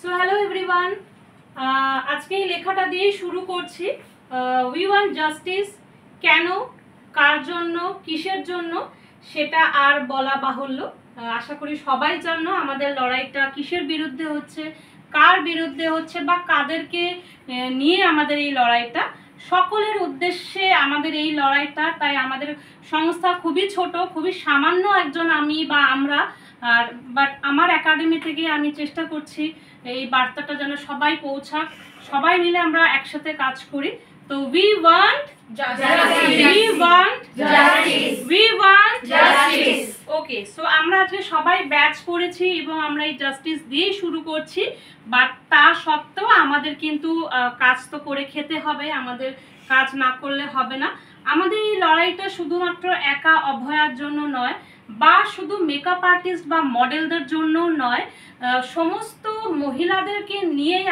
So hello everyone, আজকে এই লেখাটা দিয়ে শুরু করছি। We want justice. কেন, কার জন্য, কিসের জন্য সেটা আর বলা বাহুল্য। আশা করি সবাই জানো আমাদের লড়াইটা কিসের বিরুদ্ধে হচ্ছে, কার বিরুদ্ধে হচ্ছে বা কাদেরকে নিয়ে আমাদের এই লড়াইটা। সকলের উদ্দেশ্যে আমাদের এই লড়াইটা। তাই আমাদের সংস্থা খুবই ছোট, খুবই সামান্য একজন আমি বা আমরা, আর বাট আমার একাডেমি থেকে আমি চেষ্টা করছি এই বার্তাটা যেন সবাই পৌঁছাক, সবাই মিলে আমরা একসাথে কাজ করি। তো we want justice. Okay, so আমরা আজকে সবাই ব্যাচ পড়েছি এবং আমরা এই জাস্টিস দিয়ে শুরু করছি। বাট তা সত্ত্বেও আমাদের কিন্তু কাজ তো করে খেতে হবে, আমাদের কাজ না করলে হবে না। আমাদের এই লড়াইটা শুধুমাত্র একা অভয়ার জন্য নয়, বা শুধু মেকআপ আর্টিস্ট বা মডেলদের জন্য নয়, সমস্ত মহিলাদেরকে নিয়েই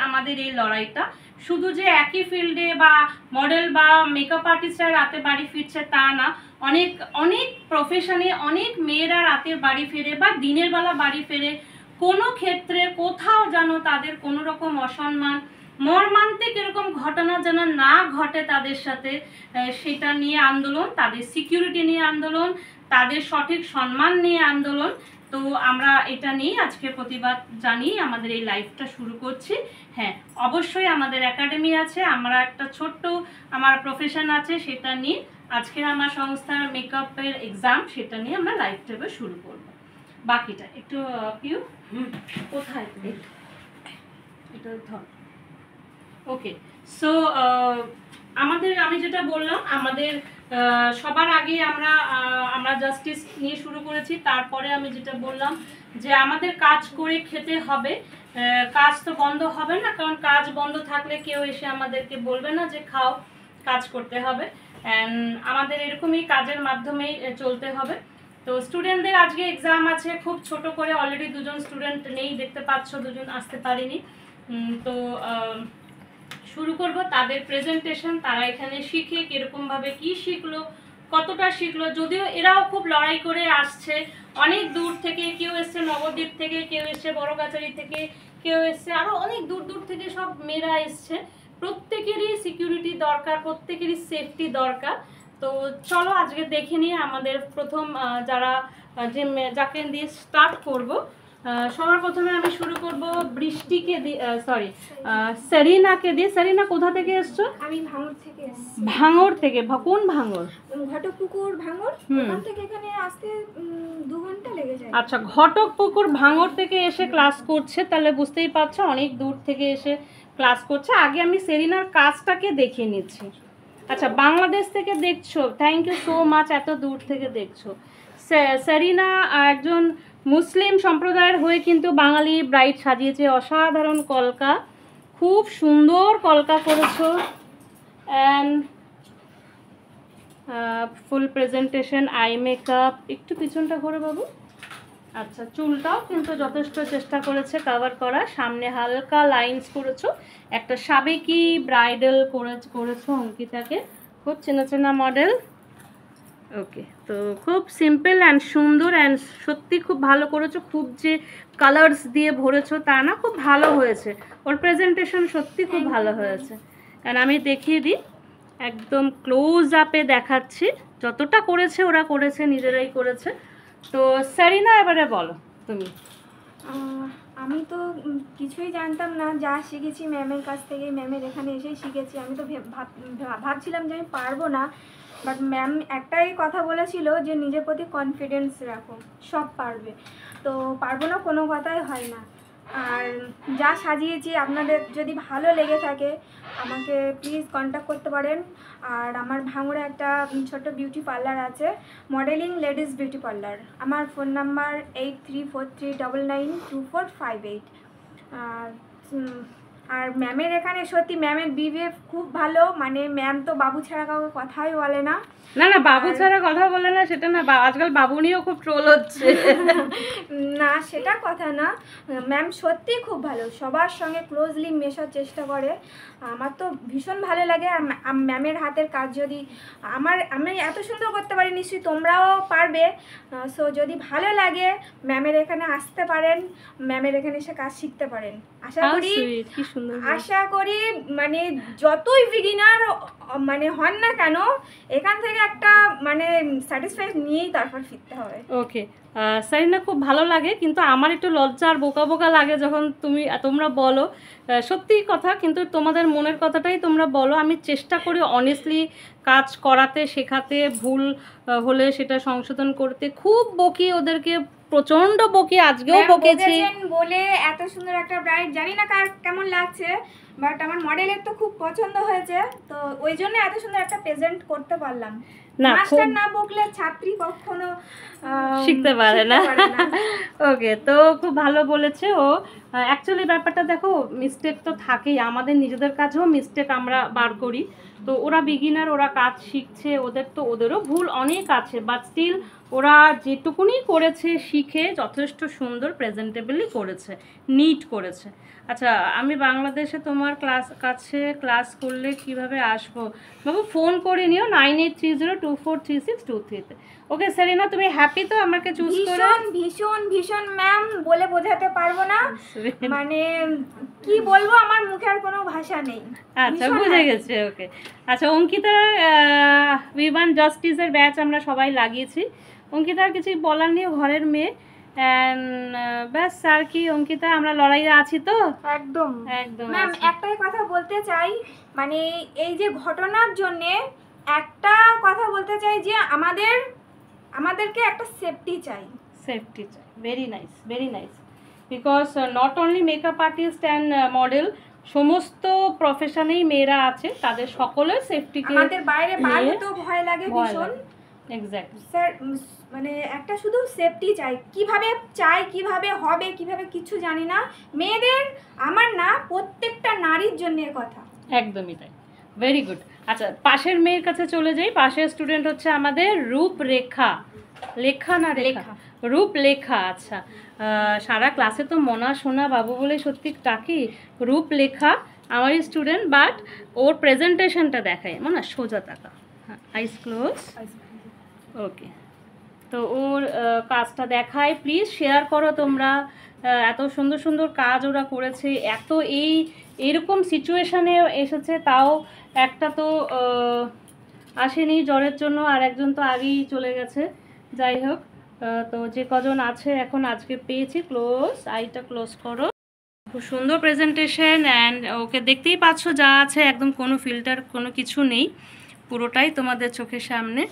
আমাদের এই লড়াইটা। শুধু যে একই ফিল্ডে বা মডেল বা মেকআপ আর্টিস্টরা রাতে বাড়ি ফিরছে তা না, অনেক অনেক প্রফেশনে অনেক মেয়েরা রাতে বাড়ি ফেরে বা দিনের বেলা বাড়ি ফেরে। কোনো ক্ষেত্রে কোথাও যেন তাদের কোনো রকম অসম্মান, মর্মান্তিক এরকম ঘটনা যেন না ঘটে তাদের সাথে, সেটা নিয়ে আন্দোলন, তাদের সিকিউরিটি নিয়ে আন্দোলন, তাদের সঠিক সম্মান নিয়ে আন্দোলন। তো আমরা এটা নিয়ে আজকে প্রতিবাদ জানিয়ে আমাদের এই লাইফটা শুরু করছি। হ্যাঁ, অবশ্যই আমাদের একাডেমি আছে, আমরা একটা ছোট্ট আমার প্রফেশন আছে, সেটা নিয়ে আজকের আমার সংস্থার মেকআপের এক্সাম, সেটা নিয়ে আমরা লাইফটা এবার শুরু করব। বাকিটা একটু পিউ কোথায় এটা ধর। ওকে, সো আমাদের, আমি যেটা বললাম, আমাদের সবার আগে আমরা জাস্টিস নিয়ে শুরু করেছি। তারপরে আমি যেটা বললাম যে আমাদের কাজ করে খেতে হবে, কাজ তো বন্ধ হবে না, কারণ কাজ বন্ধ থাকলে কেউ এসে আমাদেরকে বলবে না যে খাও, কাজ করতে হবে। অ্যান্ড আমাদের এরকমই কাজের মাধ্যমেই চলতে হবে। তো স্টুডেন্টদের আজকে এক্সাম আছে, খুব ছোট করে, অলরেডি দুজন স্টুডেন্ট নেই, দেখতে পাচ্ছ দুজন আসতে পারেনি। তো শুরু করব তাদের প্রেজেন্টেশন। তারা এখানে শিখে কীরকমভাবে কি শিখলো, কতটা শিখলো। যদিও এরাও খুব লড়াই করে আসছে, অনেক দূর থেকে, কেউ এসছে নবদ্বীপ থেকে, কেউ এসছে বড়গাছারি থেকে, কেউ এসছে আরও অনেক দূর দূর থেকে, সব মেয়েরা এসছে। প্রত্যেকেরই সিকিউরিটি দরকার, প্রত্যেকেরই সেফটি দরকার। তো চলো আজকে দেখে নিয়ে আমাদের প্রথম যাকে দিয়ে স্টার্ট করব। সবার প্রথমে আমি শুরু করব বৃষ্টিকে দিয়ে, সরি সেরিনাকে দিয়ে। সেরিনা কোথা থেকে এসছো? আমি ভাঙড় থেকে এসেছি। ভাঙড় থেকে? কোন ভাঙড়? ঘটকপুকুর ভাঙড়। ওখান থেকে এখানে আসতে 2 ঘন্টা লেগে যায়। আচ্ছা, ঘটকপুকুর ভাঙড় থেকে এসে ক্লাস করছে, তাহলে বুঝতেই পারছো অনেক দূর থেকে এসে ক্লাস করছে। আগে আমি সেরিনার কাজটাকে দেখিয়ে নিচ্ছি। আচ্ছা, বাংলাদেশ থেকে দেখছো, থ্যাংক ইউ সো মাচ, এত দূর থেকে দেখছো। সেরিনা একজন মুসলিম সম্প্রদায়ের হয়ে কিন্তু বাঙালি ব্রাইড সাজিয়েছে। অসাধারণ কলকা, খুব সুন্দর কলকা করেছো। And full presentation, eye makeup, একটু পিছনটা ঘোরো বাবু। আচ্ছা, চুলটাও কিন্তু যথেষ্ট চেষ্টা করেছে কভার করা, সামনে হালকা লাইন্স করেছো, একটা সাবেকি ব্রাইডাল করেছো অঙ্কিতাকে, খুব চেনা চেনা মডেল। ওকে, তো খুব সিম্পল অ্যান্ড সুন্দর অ্যান্ড সত্যি খুব ভালো করেছো। খুব যে কালার্স দিয়ে ভরেছো তা না, খুব ভালো হয়েছে। ওর প্রেজেন্টেশন সত্যি খুব ভালো হয়েছে। কারণ আমি দেখিয়ে দিই, একদম ক্লোজ আপে দেখাচ্ছি, যতটা করেছে ওরা করেছে, নিজেরাই করেছে। তো সেরিনা, এবারে বলো তুমি। আমি তো কিছুই জানতাম না, যা শিখেছি ম্যামের কাছ থেকে, ম্যামের এখানে এসেই শিখেছি। আমি তো ভাবছিলাম যে আমি পারবো না, বাট ম্যাম একটাই কথা বলেছিল যে নিজের প্রতি কনফিডেন্স রাখো, সব পারবে। তো পারবো না কোনো কথাই হয় না। আর যা সাজিয়েছি আপনাদের যদি ভালো লেগে থাকে আমাকে প্লিজ কন্ট্যাক্ট করতে পারেন। আর আমার ভাঙড়ে একটা ছোট বিউটি পার্লার আছে, মডেলিং লেডিস বিউটি পার্লার। আমার ফোন নাম্বার 8343992458। আর আর ম্যামের এখানে সত্যি ম্যামের বিহেভ খুব ভালো, মানে ম্যাম তো বাবু ছাড়া কাউকে কথাই বলে না। না না, বাবু ছাড়া কথা বলে না সেটা না, আজকাল বাবু নিয়েও খুব ট্রোল হচ্ছে। না সেটা কথা না, ম্যাম সত্যি খুব ভালো, সবার সঙ্গে ক্লোজলি মেশার চেষ্টা করে। আমার তো ভীষণ ভালো লাগে। আর ম্যামের হাতের কাজ যদি আমি এত সুন্দর করতে পারি, নিশ্চয়ই তোমরাও পারবে। সো যদি ভালো লাগে ম্যামের এখানে আসতে পারেন, ম্যামের এখানে এসে কাজ শিখতে পারেন। আশা করি মানে যতই বিগিনার মানে হন না কেন, এখান থেকে একটা মানে স্যাটিসফাই নিয়েই তারপর ফিরতে হবে। ওকে সারিনা, খুব ভালো লাগে, কিন্তু আমার একটু লজ্জা আর বোকা বোকা লাগে যখন তোমরা বলো। সত্যি কথা, কিন্তু তোমাদের মনের কথাটাই তোমরা বলো। আমি চেষ্টা করি অনেস্টলি কাজ করাতে, শেখাতে, ভুল হলে সেটা সংশোধন করতে। খুব বকি ওদেরকে, প্রচন্ড বকি, আজকেও বকেছি বলে এত সুন্দর একটা ব্রাইড, জানি না কার কেমন লাগছে, বাট আমার মডেলের তো খুব পছন্দ হয়েছে, তো ওই জন্য এত সুন্দর একটা প্রেজেন্ট করতে পারলাম। না মাস্টার না বকলে ছাত্রী কখনো শিখতে পারে না। ওকে, তো খুব ভালো বলেছে ও। অ্যাকচুয়ালি ব্যাপারটা দেখো, মিস্টেক তো থাকেই, আমাদের নিজেদের কাছেও মিস্টেক আমরা বার করি। তো ওরা বিগিনার, ওরা কাজ শিখছে, ওদেরও ভুল অনেক আছে, বাট স্টিল ওরা যেটুকুনি করেছে শিখে যথেষ্ট সুন্দর প্রেজেন্টেবলি করেছে, নিট করেছে। আচ্ছা, আমি বাংলাদেশে তোমার কাছে ক্লাস করলে কিভাবে আসবো? বাবু ফোন করে নিও 9830243623-তে। ওকে সারিনা, তুমি হ্যাপি তো আমাকে চুজ করে? ভীষণ ভীষণ ম্যাম, বলে বোঝাতে পারবো না, মানে কি বলবো, আমার মুখে আর কোনো ভাষা নেই। আচ্ছা, বুঝে গেছে। ওকে আচ্ছা, অঙ্কিতা উইভান জাস্টিসের ব্যাচ আমরা সবাই লাগিয়েছি। অঙ্কিতার কিছু বলার নেই, ঘরের মেয়ে। ব্যাস আর কি অঙ্কিতা, আমরা লড়াইয়ে আছি তো। একদম একদম ম্যাম, একটাই কথা বলতে চাই, মানে এই যে ঘটনার জন্যে একটা কথা বলতে চাই যে আমাদেরকে একটা সেফটি চাই। Very nice, very nice. Because not only makeup artist and model, সমস্ত প্রফেশনেই মেয়েরা আছে, তাদের সকলের সেফটিকে আমাদের বাইরে বার হতেও ভয় লাগে ভীষণ। এক্স্যাক্টলি স্যার, মানে একটা শুধু সেফটি চাই, কিভাবে হবে কিভাবে কিছু জানি না। মেয়েদের, আমার না, প্রত্যেকটা নারীর জন্য কথা। একদমই তাই, ভেরি গুড। আচ্ছা, পাশের মেয়ের কাছে চলে যাই। পাশের স্টুডেন্ট হচ্ছে আমাদের রূপরেখা, রূপলেখা। আচ্ছা, সারা ক্লাসে তো মনা সোনা বাবু বলে সত্যি ডাকি। রূপলেখা আমারই স্টুডেন্ট, বাট ওর প্রেজেন্টেশনটা দেখায় মনে সোজা টাকা। হ্যাঁ, আইস ক্লোজ। ওকে, তো ওর কাজটা দেখায়, প্লিজ শেয়ার করো তোমরা। এত সুন্দর সুন্দর কাজ ওরা করেছে, এইরকম সিচুয়েশানে এসেছে, তাও একটা তো আসেনি জ্বরের জন্য, আর একজন তো আগেই চলে গেছে। যাই হোক, তো যে কজন আছে এখন আজকে পেয়েছি। আইটা ক্লোজ করো। খুব সুন্দর প্রেজেন্টেশন, অ্যান্ড ওকে দেখতেই পাচ্ছ যা আছে, একদম কোনো ফিল্টার কোনো কিছু নেই, পুরোটাই তোমাদের চোখের সামনে।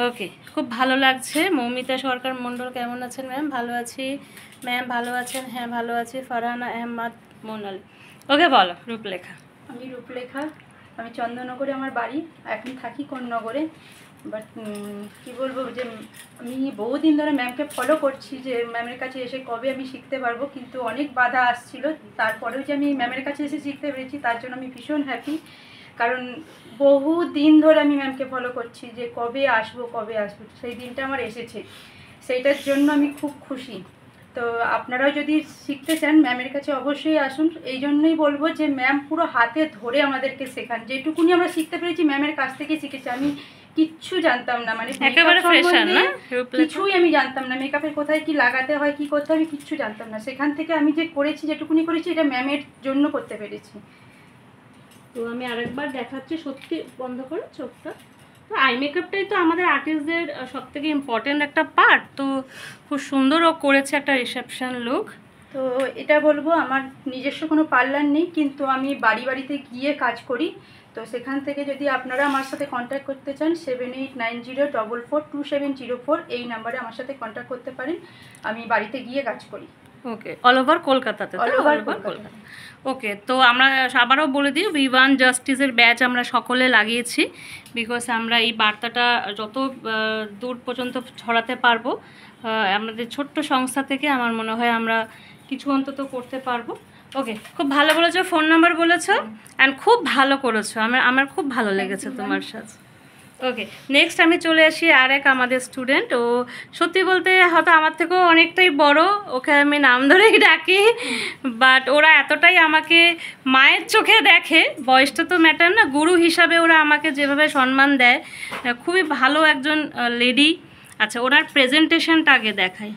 ওকে, খুব ভালো লাগছে। মৌমিতা সরকার মণ্ডল কেমন আছেন ম্যাম? ভালো আছি ম্যাম। ভালো আছেন? হ্যাঁ ভালো আছি। ফারহানা আহমদ মোনাল। ওকে বলো। রূপলেখা। আমি রূপলেখা, আমি চন্দননগরে আমার বাড়ি, এখন থাকি কোন্নগরে। বাট কি বলবো, যে আমি বহুদিন ধরে ম্যামকে ফলো করছি, যে ম্যামের কাছে এসে কবে আমি শিখতে পারবো, কিন্তু অনেক বাধা আসছিল। তারপরেও যে আমি ম্যামের কাছে এসে শিখতে পেরেছি, তার জন্য আমি ভীষণ হ্যাপি। কারণ বহু দিন ধরে আমি ম্যামকে ফলো করছি, যে কবে আসবো, সেই দিনটা আমার এসেছে, সেইটার জন্য আমি খুব খুশি। তো আপনারাও যদি শিখতে চান ম্যামের কাছে অবশ্যই আসুন। এই জন্যই বলবো যে ম্যাম পুরো হাতে ধরে আমাদেরকে শেখান। যেটুকুনি আমরা শিখতে পেরেছি ম্যামের কাছ থেকে শিখেছি। আমি কিচ্ছু জানতাম না, মানে একেবারে ফ্রেশার না, কিছুই আমি জানতাম না, মেকআপের কোথায় কি লাগাতে হয়, কি করতে হয়, আমি কিচ্ছু জানতাম না। সেখান থেকে আমি যে করেছি, যেটুকুনি করেছি, এটা ম্যামের জন্য করতে পেরেছি। তো আমি আরেকবার দেখাচ্ছি, সত্যি বন্ধ করে চোখটা। তো আই মেকআপটাই তো আমাদের আর্টিস্টদের সব থেকে ইম্পর্টেন্ট একটা পার্ট। তো খুব সুন্দরও করেছে একটা রিসেপশন লুক। তো এটা বলবো, আমার নিজস্ব কোনো পার্লার নেই, কিন্তু আমি বাড়িতে গিয়ে কাজ করি। তো সেখান থেকে যদি আপনারা আমার সাথে কন্ট্যাক্ট করতে চান, 7890442704 এই নাম্বারে আমার সাথে কন্ট্যাক্ট করতে পারেন। আমি বাড়িতে গিয়ে কাজ করি। ওকে, অল ওভার কলকাতাতে? All over Kolkata. ওকে, তো আমরা আবারও বলে দিই, উইভান জাস্টিসের ব্যাচ আমরা সকলে লাগিয়েছি, বিকজ আমরা এই বার্তাটা যত দূর পর্যন্ত ছড়াতে পারবো, আমাদের ছোট্ট সংস্থা থেকে আমার মনে হয় আমরা কিছু অন্তত করতে পারবো। ওকে, খুব ভালো বলেছো, ফোন নাম্বার বলেছো, অ্যান্ড খুব ভালো করেছো, আমার খুব ভালো লেগেছে তোমার সাথে। ওকে, নেক্সট আমি চলে আসি আরেক আমাদের স্টুডেন্ট। ও সত্যি বলতে হয়তো আমার থেকেও অনেকটাই বড়, ওকে আমি নাম ধরেই ডাকি, বাট ওরা এতটাই আমাকে মায়ের চোখে দেখে, বয়সটা তো ম্যাটার না, গুরু হিসাবে ওরা আমাকে যেভাবে সম্মান দেয়, খুবই ভালো একজন লেডি। আচ্ছা, ওনার প্রেজেন্টেশনটা আগে দেখাই।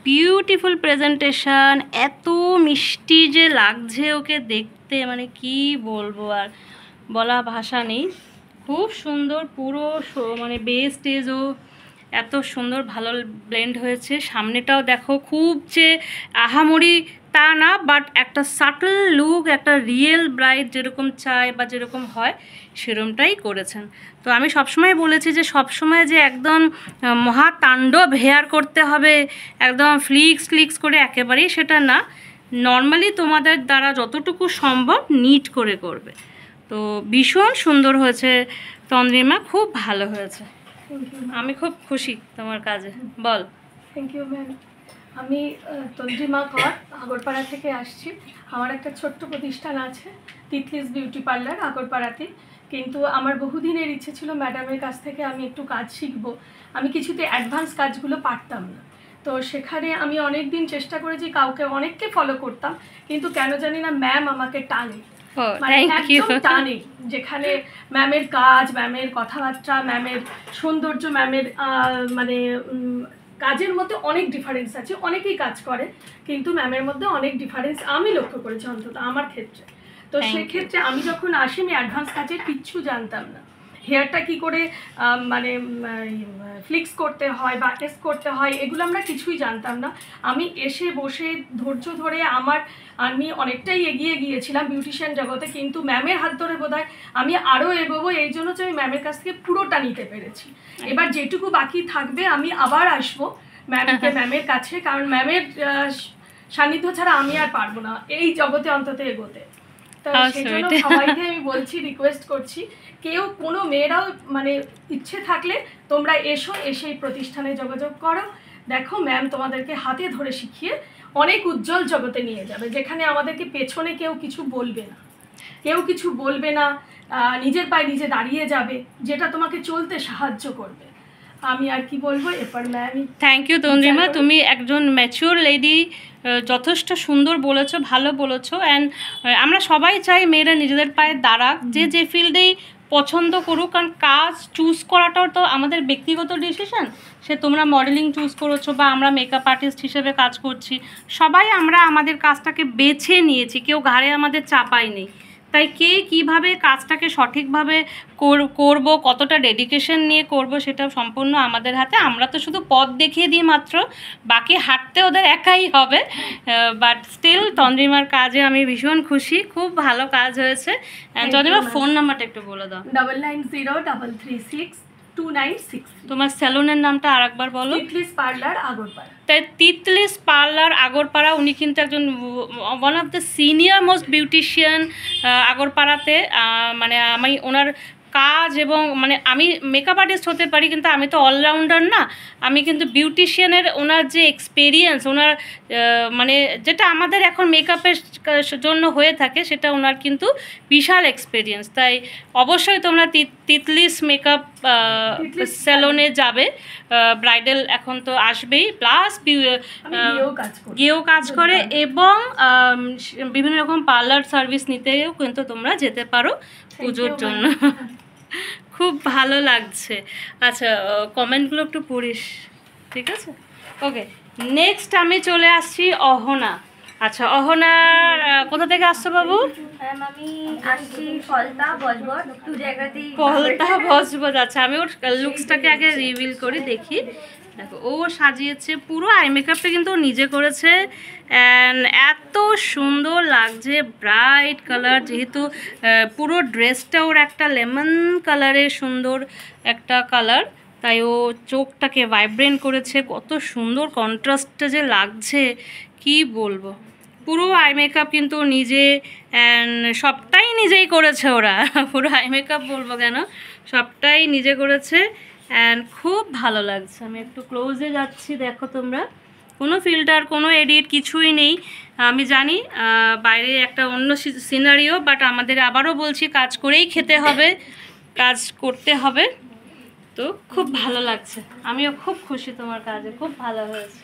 বিউটিফুল প্রেজেন্টেশন, এত মিষ্টি যে লাগছে ওকে দেখতে, মানে কি বলবো, আর বলা ভাষা নেই। খুব সুন্দর পুরো মানে বেস টেজও এত সুন্দর ভালো ব্লেন্ড হয়েছে। সামনেটাও দেখো, খুব যে আহামরি তা না, বাট একটা সাটল লুক, একটা রিয়েল ব্রাইড যেরকম চায় বা যেরকম হয় সেরকমটাই করেছেন। তো আমি সবসময় বলেছি যে সবসময় যে একদম মহাতাণ্ডব হেয়ার করতে হবে, একদম ফ্লিক্স করে, একেবারেই সেটা না, নর্মালি তোমাদের দ্বারা যতটুকু সম্ভব নিট করে করবে। তো ভীষণ সুন্দর হয়েছে তন্দ্রিমা, খুব ভালো হয়েছে, আমি খুব খুশি তোমার কাজে। বল। Thank you ma'am. আমি তন্দ্রিমা কর, আগরপাড়া থেকে আসছি। আমার একটা ছোট্ট প্রতিষ্ঠান আছে, তিতলিস বিউটি পার্লার, আগরপাড়াতে। কিন্তু আমার বহুদিনের ইচ্ছে ছিল ম্যাডামের কাছ থেকে আমি একটু কাজ শিখবো। আমি কিছুতে অ্যাডভান্স কাজগুলো পারতাম না, তো সেখানে আমি অনেক দিন চেষ্টা করেছি, অনেককে ফলো করতাম, কিন্তু কেন জানি না ম্যাম আমাকে টানে, মানে একদম টানে। যেখানে ম্যামের কাজ, ম্যামের কথাবার্তা, ম্যামের সৌন্দর্য, ম্যামের মানে কাজের মধ্যে অনেক ডিফারেন্স আছে। অনেকেই কাজ করে, কিন্তু ম্যামের মধ্যে অনেক ডিফারেন্স আমি লক্ষ্য করেছি, অন্তত আমার ক্ষেত্রে। তো সেক্ষেত্রে আমি যখন আসি, আমি অ্যাডভান্স কাজের কিচ্ছু জানতাম না। হেয়ারটা কি করে মানে ফ্লিক্স করতে হয় বা টেস্ট করতে হয়, এগুলো আমরা কিছুই জানতাম না। আমি এসে বসে ধৈর্য ধরে আমি অনেকটাই এগিয়ে গিয়েছিলাম বিউটিশিয়ান জগতে, কিন্তু ম্যামের হাত ধরে বোধহয় আমি আরও এগোবো, এই জন্য যে আমি ম্যামের কাছ থেকে পুরোটা নিতে পেরেছি। এবার যেটুকু বাকি থাকবে আমি আবার আসবো ম্যামের কাছে, কারণ ম্যামের সান্নিধ্য ছাড়া আমি আর পারবো না এই জগতে অন্তত এগোতে। তো সেই জন্য সবাইকে আমি বলছি, রিকোয়েস্ট করছি, কেউ কোনো মেয়েরাও মানে ইচ্ছে থাকলে তোমরা এসে প্রতিষ্ঠানে যোগাযোগ করো। দেখো ম্যাম তোমাদেরকে হাতে ধরে শিখিয়ে অনেক উজ্জ্বল জগতে নিয়ে যাবে, যেখানে আমাদেরকে পেছনে কেউ কিছু বলবে না, নিজের পায়ে নিজে দাঁড়িয়ে যাবে, যেটা তোমাকে চলতে সাহায্য করবে। আমি আর কি বলবো এরপর ম্যাম। থ্যাংক ইউ তন্দ্রিমা, তুমি একজন ম্যাচিওর লেডি, যথেষ্ট সুন্দর বলেছো, ভালো বলেছো। অ্যান্ড আমরা সবাই চাই মেয়েরা নিজেদের পায়ে দাঁড়াক, যে ফিল্ডেই পছন্দ করুক, কারণ কাজ চুজ করাটাও তো আমাদের ব্যক্তিগত ডিসিশন। সে তোমরা মডেলিং চুজ করেছো বা আমরা মেকআপ আর্টিস্ট হিসেবে কাজ করছি, সবাই আমরা আমাদের কাজটাকে বেছে নিয়েছি, কেউ ঘাড়ে আমাদের চাপাই নেই। তাই কে কীভাবে কাজটাকে সঠিকভাবে করব, কতটা ডেডিকেশন নিয়ে করব, সেটা সম্পূর্ণ আমাদের হাতে। আমরা তো শুধু পথ দেখিয়ে দিই মাত্র, বাকি হাঁটতে ওদের একাই হবে। বাট স্টিল তন্দ্রিমার কাজে আমি ভীষণ খুশি, খুব ভালো কাজ হয়েছে। তন্দ্রিমার ফোন নাম্বারটা একটু বলে দাও। 9903362963। তোমার স্যালুনের নামটা আরেকবার বলো। তিতলিস পার্লার, আগরপাড়া। তাই তিতলিস পার্লার, আগরপাড়া। উনি কিন্তু একজন one of the senior most beautician আগরপাড়াতে। মানে আমি ওনার কাজ এবং মানে আমি মেকআপ আর্টিস্ট হতে পারি, কিন্তু আমি তো অলরাউন্ডার না, আমি কিন্তু বিউটিশিয়ানের ওনার যে এক্সপেরিয়েন্স, ওনার মানে যেটা আমাদের এখন মেকআপের জন্য হয়ে থাকে, সেটা ওনার কিন্তু বিশাল এক্সপেরিয়েন্স। তাই অবশ্যই তোমরা তিতলিস মেকআপ স্যালনে যাবে, ব্রাইডাল এখন তো আসবেই, প্লাস গিয়েও কাজ করে, এবং বিভিন্ন রকম পার্লার সার্ভিস নিতেও কিন্তু তোমরা যেতে পারো পুজোর জন্য। খুব ভালো লাগছে। আচ্ছা, কমেন্টগুলো একটু পড়িস, ঠিক আছে? ওকে, নেক্সট আমি চলে আসছি অহনা। আচ্ছা, অহনার কোথা থেকে আসছো বাবু? আমি আসছি ফলতা বজবজ, দু জায়গাতেই। ফলতা বজবজ। আচ্ছা, আমি ওর লুকসটাকে আগে রিভিল করে দেখি। দেখো, ও সাজিয়েছে পুরো, আই মেকআপটা কিন্তু নিজে করেছে, অ্যান্ড এত সুন্দর লাগছে, ব্রাইট কালার, যেহেতু পুরো ড্রেসটা ওর একটা লেমন কালারের সুন্দর একটা কালার, তাই ও চোখটাকে ভাইব্রেন্ট করেছে। কত সুন্দর কন্ট্রাস্টটা যে লাগছে কি বলবো। পুরো আই মেকআপ কিন্তু নিজে, অ্যান্ড সবটাই নিজেই করেছে ওরা। পুরো আই মেকআপ বলবো কেন, সবটাই নিজে করেছে, অ্যান্ড খুব ভালো লাগছে। আমি একটু ক্লোজে যাচ্ছি, দেখো তোমরা কোনো ফিল্টার, কোনো এডিট কিছুই নেই। আমি জানি বাইরে একটা অন্য সিনারিও, বাট আমাদের আবারও বলছি কাজ করেই খেতে হবে, কাজ করতে হবে। তো খুব ভালো লাগছে, আমিও খুব খুশি তোমার কাজে, খুব ভালো হয়েছে।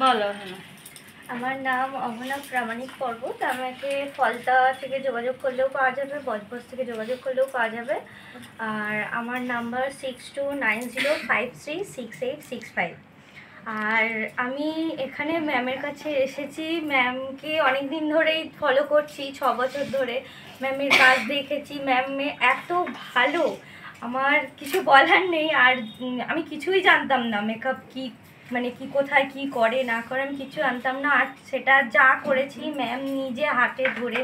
বলো। হ্যাঁ, আমার নাম অভনব প্রামাণিক পর্বত। আমাকে ফলতা থেকে যোগাযোগ করলেও পাওয়া যাবে, বজবজ থেকে যোগাযোগ করলেও পাওয়া যাবে। আর আমার নাম্বার 6290536865। আর আমি এখানে ম্যামের কাছে এসেছি, ম্যামকে অনেক দিন ধরেই ফলো করছি, 6 বছর ধরে ম্যামের কাজ দেখেছি। ম্যাম এত ভালো, আমার কিছু বলার নেই। আর আমি কিছুই জানতাম না মেকআপ কি, মানে কি কোথায় কি করে না করে আমি কিছু জানতাম না। আর সেটা যা করেছি ম্যাম নিজে হাতে ধরে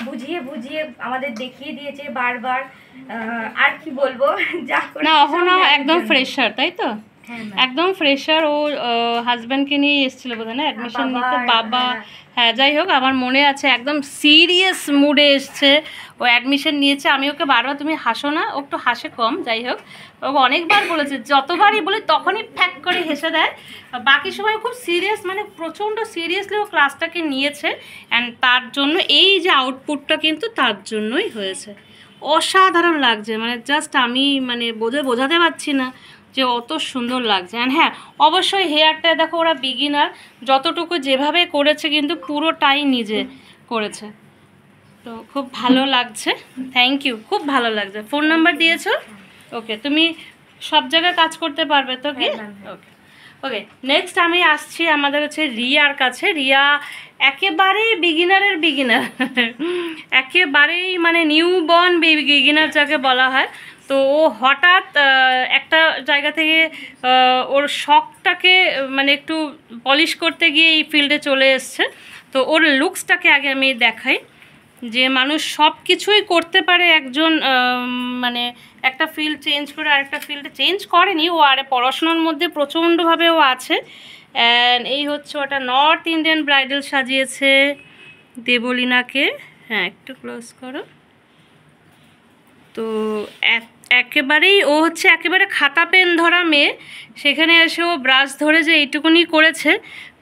বুঝিয়ে বুঝিয়ে আমাদের দেখিয়ে দিয়েছে বারবার। আর কি বলবো, যা না অহনা একদম ফ্রেশার, তাই তো? একদম ফ্রেশার। ও হাজব্যান্ডকে নিয়ে এসেছিল বোধহয় না অ্যাডমিশন নিতে, বাবা। হ্যাঁ, যাই হোক, আমার মনে আছে একদম সিরিয়াস মুডে এসছে, ও অ্যাডমিশন নিয়েছে। আমি ওকে বারবার, তুমি হাসো না, ও একটু হাসে কম, যাই হোক ও অনেকবার বলেছে, যতবারই বলে তখনই ফ্যাক করে হেসে দেয়। বাকি সময় খুব সিরিয়াস, মানে প্রচণ্ড সিরিয়াসলি ও ক্লাসটাকে নিয়েছে। অ্যান্ড তার জন্য এই যে আউটপুটটা কিন্তু তার জন্যই হয়েছে। অসাধারণ লাগছে, মানে জাস্ট আমি মানে বোঝাতে পারছি না যে অত সুন্দর লাগছে। অ্যান্ড হ্যাঁ, অবশ্যই হেয়ারটা দেখো, ওরা বিগিনার, যতটুকু যেভাবে করেছে কিন্তু পুরোটাই নিজে করেছে। তো খুব ভালো লাগছে, থ্যাংক ইউ, খুব ভালো লাগছে। ফোন নাম্বার দিয়েছো? ওকে, তুমি সব জায়গায় কাজ করতে পারবে তো কি? ওকে ওকে, নেক্সট আমি আসছি আমাদের হচ্ছে রিয়ার কাছে। রিয়া একেবারেই বিগিনারের বিগিনার, একেবারেই মানে নিউ বর্ন বিগিনার যাকে বলা হয়। তো ও হঠাৎ একটা জায়গা থেকে ওর শখটাকে মানে একটু পলিশ করতে গিয়ে এই ফিল্ডে চলে এসছে। তো ওর লুকসটাকে আগে আমি দেখাই, যে মানুষ সব কিছুই করতে পারে একজন, মানে একটা ফিল্ড চেঞ্জ করে আরেকটা ফিল্ডে চেঞ্জ করেনি ও, আর পড়াশোনার মধ্যে প্রচণ্ডভাবে ও আছে। অ্যান্ড এই হচ্ছে ওটা নর্থ ইন্ডিয়ান ব্রাইডাল সাজিয়েছে দেবলীনাকে। হ্যাঁ, একটু ক্লোজ করো। তো একেবারেই ও হচ্ছে একেবারে খাতা পেন ধরা মেয়ে, সেখানে এসে ও ব্রাশ ধরে যে এইটুকুনি করেছে,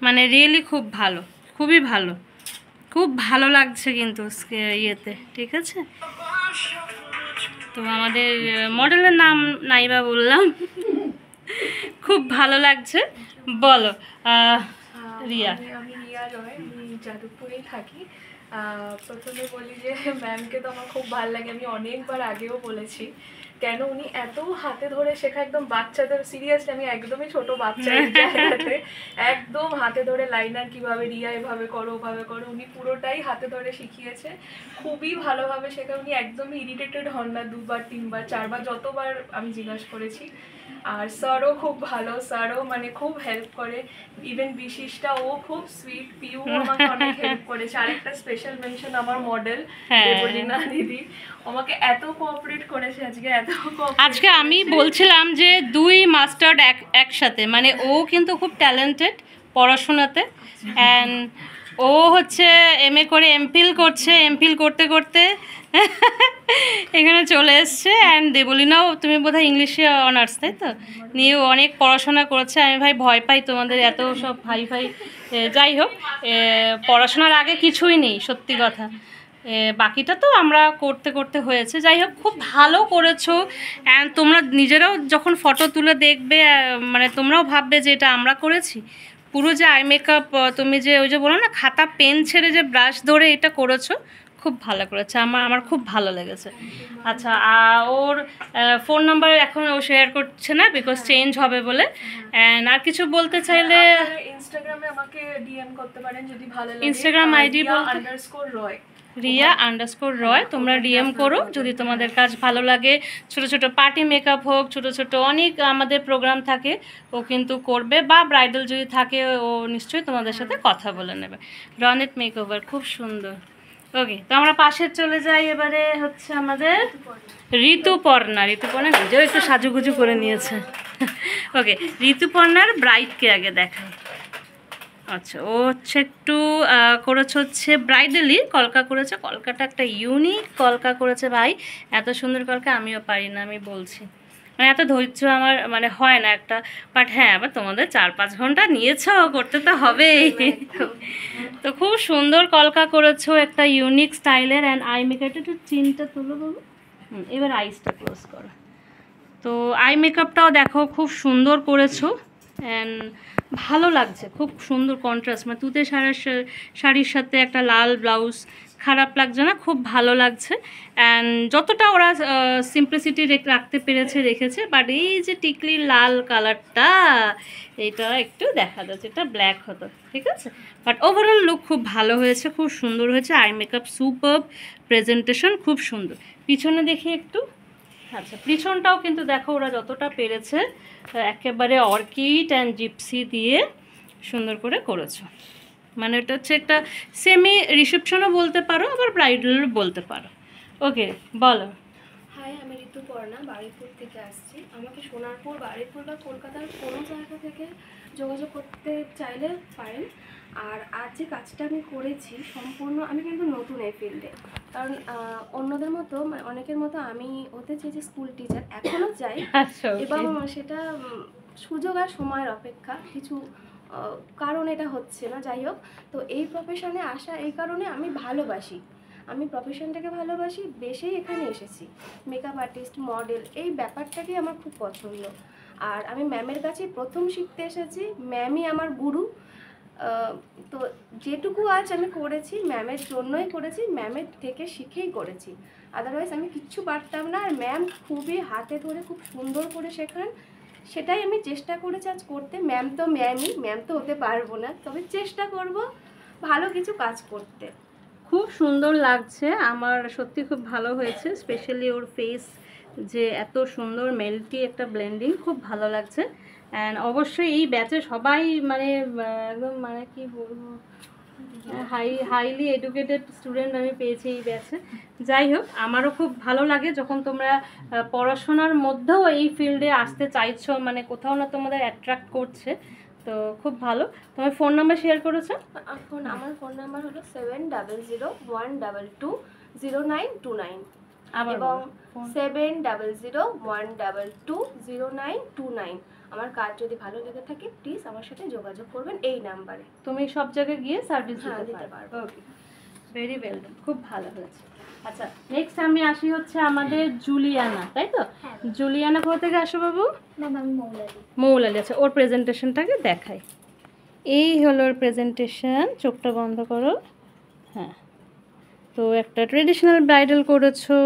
মানে রিয়েলি খুব ভালো, খুবই ভালো, খুব ভালো লাগছে কিন্তু ইয়েতে, ঠিক আছে? তো আমাদের মডেলের নাম নাইবা বললাম, খুব ভালো লাগছে। বলো রিয়া। আমি রিয়া রয়, আমি যাদবপুরেই থাকি। প্রথমে বলি যে ম্যামকে তো আমার খুব ভালো লাগে, আমি অনেকবার আগেও বলেছি। কেন উনি এত হাতে ধরে শেখা, একদম বাচ্চাদের, সিরিয়াসলি আমি একদমই ছোট বাচ্চা এই জায়গাতে, একদম হাতে ধরে লাইনার কিভাবে রিয়া এভাবে করো ওভাবে করো, উনি পুরোটাই হাতে ধরে শিখিয়েছে, খুবই ভালোভাবে শেখা। উনি একদমই ইরিটেটেড হন না, 2বার 3বার 4বার যতবার আমি জিজ্ঞাসা করেছি। আর স্যারও খুব ভালো, স্যারও মানে খুব হেল্প করে। ইভেন বিশিষ্টা, ও খুব সুইট, পিউ আমাকে অনেক হেল্প করেছে। আরেকটা স্পেশাল মেনশন আমার মডেল দেবলীনা দিদি, আমাকে এত কোঅপারেট করেছে আজকে আমি বলছিলাম যে 2 মাস্টার্ড একসাথে, মানে ও কিন্তু খুব ট্যালেন্টেড পড়াশোনাতে। অ্যান্ড ও হচ্ছে MA করে এমফিল করছে, এমফিল করতে করতে এখানে চলে এসছে। অ্যান্ড দেবলীনাও, তুমি বোধহয় ইংলিশে অনার্স, তাই তো? নিয়েও অনেক পড়াশোনা করেছে। আমি ভাই ভয় পাই তোমাদের এত সব ভাই যাই হোক, পড়াশোনার আগে কিছুই নেই, সত্যি কথা। বাকিটা তো আমরা করতে করতে হয়েছে। যাই হোক, খুব ভালো করেছো। অ্যান্ড তোমরা নিজেরাও যখন ফটো তুলে দেখবে, মানে তোমরাও ভাববে যে এটা আমরা করেছি। পুরো যে আই মেকআপ, তুমি যে ওই যে বলো না খাতা পেন ছেড়ে যে ব্রাশ ধরে এটা করেছো, খুব ভালো করেছে, আমার খুব ভালো লেগেছে। আচ্ছা, ওর ফোন নাম্বার এখন ও শেয়ার করছে না, বিকজ চেঞ্জ হবে বলে। অ্যান্ড আর কিছু বলতে চাইলে ইনস্টাগ্রামে আমাকে ডিএম করতে পারেন যদি ভালো লাগে। ইনস্টাগ্রাম আইডি বলতে রিয়া_রয়, রিয়া_রয়, তোমরা ডিএম করো যদি তোমাদের কাজ ভালো লাগে। ছোট ছোট পার্টি মেকআপ হোক, ছোট ছোট অনেক আমাদের প্রোগ্রাম থাকে, ও কিন্তু করবে। বা ব্রাইডাল যদি থাকে, ও নিশ্চয়ই তোমাদের সাথে কথা বলে নেবে। রনেট মেকওভার, খুব সুন্দর। ওকে, তো আমরা পাশে চলে যাই। এবারে হচ্ছে আমাদের ঋতুপর্ণা নিজেও একটু সাজুগুজু করে নিয়েছে। ওকে, ঋতুপর্ণার ব্রাইডকে আগে দেখাই। আচ্ছা, ও হচ্ছে একটু করেছে হচ্ছে ব্রাইডালি কলকা করেছে। কলকাটা একটা ইউনিক কলকা করেছে ভাই, এত সুন্দর কলকা আমিও পারি না, আমি বলছি। মানে এত ধৈর্য আমার মানে হয় না একটা, বাট হ্যাঁ আবার তোমাদের 4-5 ঘন্টা নিয়েছো, করতে তো হবেই। তো খুব সুন্দর কলকা করেছো, একটা ইউনিক স্টাইলের। অ্যান্ড আই মেকআপটা একটু চিনটা তুলো বাবু। এবার আইসটা ক্লোজ করো। তো আই মেকআপটাও দেখো খুব সুন্দর করেছো, অ্যান্ড ভালো লাগছে, খুব সুন্দর কন্ট্রাস্ট, মানে তুতে শাড়ির সাথে একটা লাল ব্লাউজ, খারাপ লাগছে না, খুব ভালো লাগছে। অ্যান্ড যতটা ওরা সিম্পলিসিটি রাখতে পেরেছে রেখেছে, বাট এই যে টিকলির লাল কালারটা, এটা একটু দেখা যাচ্ছে, এটা ব্ল্যাক হতো, ঠিক আছে। বাট ওভারঅল লুক খুব ভালো হয়েছে, খুব সুন্দর হয়েছে। আই মেকআপ সুপার, প্রেজেন্টেশন খুব সুন্দর। পিছনে দেখি একটু। আচ্ছা, পিছনটাও কিন্তু দেখো ওরা যতটা পেরেছে একেবারে অর্কিড অ্যান্ড জিপসি দিয়ে সুন্দর করে করেছো। মানে এটা হচ্ছে একটা সেমি রিসেপশনও বলতে পারো, আবার ব্রাইডালও বলতে পারো। ওকে, বলো। হাই, আমি ঋতুপর্ণা, বারুইপুর থেকে আসছি। আমাকে সোনারপুর, বারুইপুর বা কলকাতার কোনো জায়গা থেকে যোগাযোগ করতে চাইলে পারেন। আর আজ যে কাজটা আমি করেছি সম্পূর্ণ, আমি কিন্তু নতুন এই ফিল্ডে, কারণ অন্যদের মতো মানে অনেকের মতো আমি হতে চেয়েছি স্কুল টিচার, এখনও চাই, আচ্ছা, এবং সেটা সুযোগ আর সময়ের অপেক্ষা, কিছু কারণ এটা হচ্ছে না। যাই হোক, তো এই প্রফেশনে আসা এই কারণে আমি ভালোবাসি, আমি প্রফেশনটাকে ভালোবাসি, বেশেই এখানে এসেছি। মেকআপ আর্টিস্ট, মডেল, এই ব্যাপারটাকেই আমার খুব পছন্দ। আর আমি ম্যামের কাছে প্রথম শিখতে এসেছি, ম্যামই আমার গুরু। তো যেটুকু আজ আমি করেছি ম্যামের জন্যই করেছি, ম্যামের থেকে শিখেই করেছি, আদারওয়াইজ আমি কিচ্ছু পারতাম না। আর ম্যাম খুবই হাতে ধরে খুব সুন্দর করে শেখান, সেটাই আমি চেষ্টা করেছি আজ করতে। ম্যাম তো ম্যামই, ম্যাম তো হতে পারবো না, তবে চেষ্টা করব ভালো কিছু কাজ করতে। খুব সুন্দর লাগছে, আমার সত্যি খুব ভালো হয়েছে, স্পেশালি ওর ফেস যে এত সুন্দর মেল্টি একটা ব্লেন্ডিং, খুব ভালো লাগছে। অ্যান্ড অবশ্যই এই ব্যাচে সবাই মানে একদম মানে কি বলবো, হাইলি এডুকেটেড স্টুডেন্ট আমি পেয়েছি এই ব্যাচে। যাই হোক, আমারও খুব ভালো লাগে যখন তোমরা পড়াশোনার মধ্যেও এই ফিল্ডে আসতে চাইছো, মানে কোথাও না তোমাদের অ্যাট্রাক্ট করছে, তো খুব ভালো। তোমার ফোন নাম্বার শেয়ার করেছো? এখন আমার ফোন নাম্বার হলো 7001220929 এবং 7001220929। আমার কাজ যদি ভালো লেগে থাকে প্লিজ আমার সাথে যোগাযোগ করবেন এই নাম্বারে। তুমি সব জায়গায় গিয়ে সার্ভিস হ্যাঁ, দিতে দিতে পারবে। পারবো। ওকে, ভেরি ওয়েল, খুব ভালো হয়েছে। আচ্ছা, নেক্সট আমি আসি হচ্ছে আমাদের জুলিয়ানা, তাই তো? জুলিয়ানা কোথা থেকে আসো বাবু? ম্যাম আমি মৌলালি। মৌলালি। আচ্ছা, ওর প্রেজেন্টেশনটাকে দেখাই। এই হলো ওর প্রেজেন্টেশন, চোখটা বন্ধ করো। হ্যাঁ, তো একটা ট্রেডিশনাল ব্রাইডাল করেছো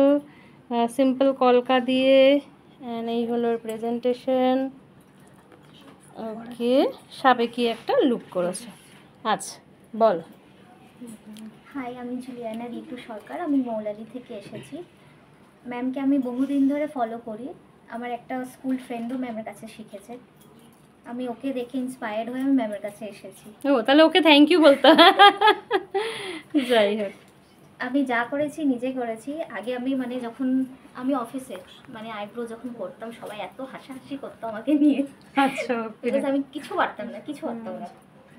সিম্পল কলকা দিয়ে, অ্যান্ড এই হলো ওর প্রেজেন্টেশন। ওকে, সাবেকি একটা লুক করেছো। আচ্ছা, বলো। হাই, আমি জুলিয়ানা ঋতু সরকার, আমি মৌলালি থেকে এসেছি। ম্যামকে আমি বহুদিন ধরে ফলো করি, আমার একটা স্কুল ফ্রেন্ডও ম্যামের কাছে শিখেছে, আমি ওকে দেখে ইন্সপায়ার্ড হয়ে আমি ম্যামের কাছে এসেছি। ও, তাহলে ওকে থ্যাংক ইউ বলতো। যাই হোক, আমি যা করেছি নিজে করেছি। আগে আমি মানে যখন আমি অফিসে মানে আইব্রো যখন করতাম সবাই এত হাসাহাসি করতো আমাকে নিয়ে, আচ্ছা, বিকজ আমি কিছু পারতাম না, কিছু পারতাম না।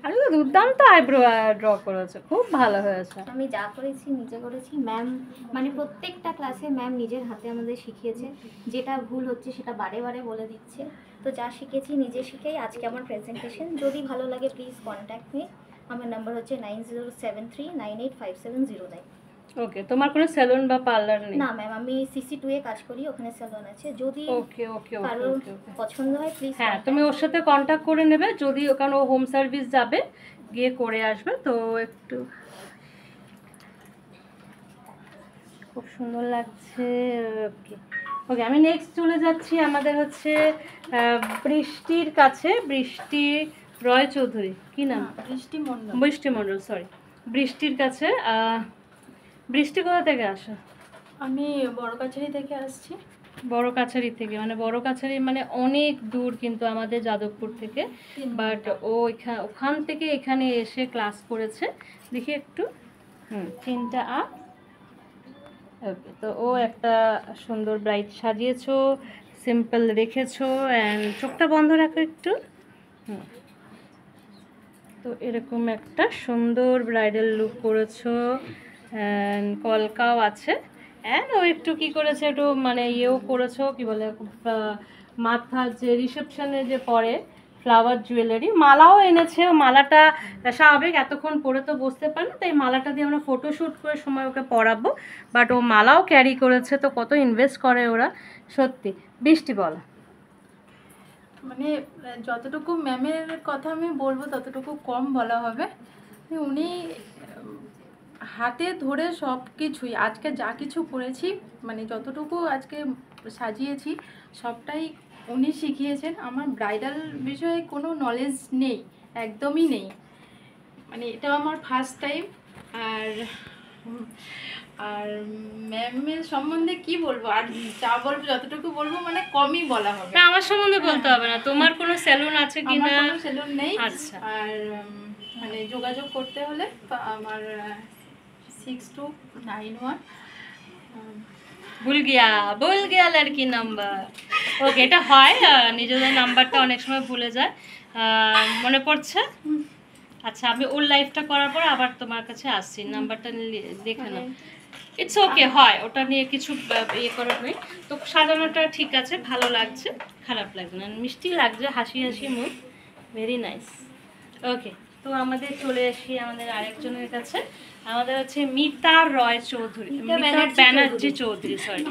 আরে তো দুর্দান্ত আইব্রো ড্র করেছো, খুব ভালো হয়েছে। আমি যা করেছি নিজে করেছি। ম্যাম মানে প্রত্যেকটা ক্লাসে ম্যাম নিজের হাতে আমাদের শিখিয়েছে, যেটা ভুল হচ্ছে সেটা বারে বারে বলে দিচ্ছে। তো যা শিখেছি নিজে শিখেই আজকে আমার প্রেজেন্টেশন। যদি ভালো লাগে প্লিজ কন্ট্যাক্ট মি, আমার নাম্বার হচ্ছে 9073985709। ওকে, তোমার কোনো সেলুন বা পার্লার নেই? না ম্যাম, আমি CC2 এ কাজ করি, ওখানে সেলুন আছে। যদি ওকে ওকে কারোর ওকে ওকে, পছন্দ হয় প্লিজ। হ্যাঁ তুমি ওর সাথে কন্ট্যাক্ট করে নেবে, যদি ওখানে ও হোম সার্ভিস যাবে, গিয়ে করে আসবে। তো একটু খুব সুন্দর লাগছে। ওকে ওকে, আমি নেক্সট চলে যাচ্ছি আমাদের হচ্ছে বৃষ্টির কাছে। বৃষ্টি রয় চৌধুরী, কি নাম? বৃষ্টি মণ্ডল, সরি, বৃষ্টির কাছে। বৃষ্টি কোথা থেকে আসো? আমি বড় কাছারি থেকে আসছি। বড় কাছারি থেকে, মানে বড় কাছারি মানে অনেক দূর কিন্তু আমাদের যাদবপুর থেকে, বাট ও ওখান থেকে এখানে এসে ক্লাস করেছে। দেখি একটু, 3টা আপ। ওকে, তো ও একটা সুন্দর ব্রাইট সাজিয়েছো, সিম্পল রেখেছো, অ্যান্ড চোখটা বন্ধ রাখো একটু। তো এরকম একটা সুন্দর ব্রাইডাল লুক করেছো, অ্যান্ড কলকাও আছে। অ্যান্ড ও একটু কী করেছে, একটু মানে ইয়েও করেছো, কি বলে মাথার যে রিসেপশনে যে পরে ফ্লাওয়ার জুয়েলারি, মালাও এনেছে। মালাটা স্বাভাবিক এতক্ষণ পরে তো বসতে পারে না, তাই মালাটা দিয়ে আমরা ফটোশ্যুট করে সময় ওকে পরাবো। বাট ও মালাও ক্যারি করেছে, তো কত ইনভেস্ট করে ওরা সত্যি। বৃষ্টি বল। মানে যতটুকু ম্যামের কথা আমি বলবো ততটুকু কম বলা হবে। উনি হাতে ধরে সব কিছুই আজকে যা কিছু করেছি, মানে যতটুকু আজকে সাজিয়েছি সবটাই উনি শিখিয়েছেন। আমার ব্রাইডাল বিষয়ে কোনো নলেজ নেই, একদমই নেই, মানে এটাও আমার ফার্স্ট টাইম। আর আর ম্যামের সম্বন্ধে কি বলবো, আর যা বলবো যতটুকু বলবো মানে কমই বলা হবে। না, আমার সম্বন্ধে বলতে হবে না। তোমার কোনো সেলুন আছে কি না? কোনো সেলুন নেই। আচ্ছা। আর মানে যোগাযোগ করতে হলে আমার 6291 ভুল গিয়া লড়কি নাম্বার। ওকে, এটা হয়, নিজেদের নাম্বারটা অনেক সময় ভুলে যায়। মনে পড়ছে? আচ্ছা, আমি ওর লাইফটা করার পর আবার তোমার কাছে আসছি, নাম্বারটা দেখে নাও। ইটস ওকে, হয়, ওটা নিয়ে কিছু ইয়ে করার নেই। তো সাজানোটা ঠিক আছে, ভালো লাগছে, খারাপ লাগছে না, মিষ্টি লাগছে, হাসি হাসি মুখ, ভেরি নাইস। ওকে, তো আমাদের চলে আসি আমাদের আরেকজনের কাছে। আমাদের হচ্ছে মিতা রয় চৌধুরী, মিতা ব্যানার্জি চৌধুরী, সরি,